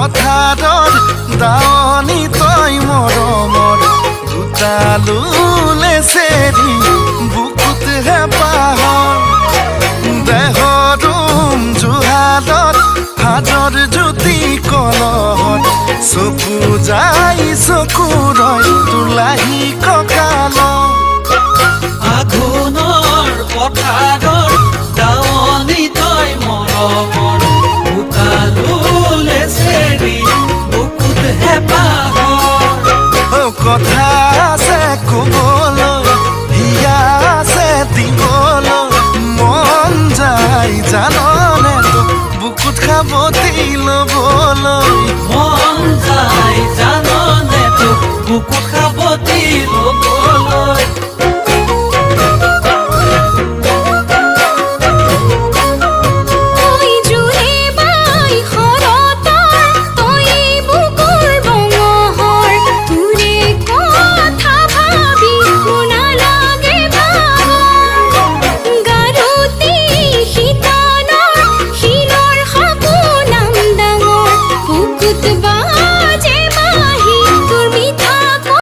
পথাৰত দাৱনী তই মৰমৰ গোটালোলে চেৰি বুকুত হেঁপাহৰ দেহৰুম জুহালত হাজৰ জ্যোতি কলহত চকু যাই চকু ৰয় তোলাহি কঁকালত আঘোণৰ পথাৰৰ দাৱনী তই মৰমৰ গোটালোলে চেৰি বুকুত হেঁপাহৰ কথা আছে ক'বলৈ হিয়া আছে দিবলৈ মন যায় জাননে তোক বুকুত সাৱটি ল'বলৈ মন যায় জাননে তোক বুকুত সাৱটি ল'বলৈ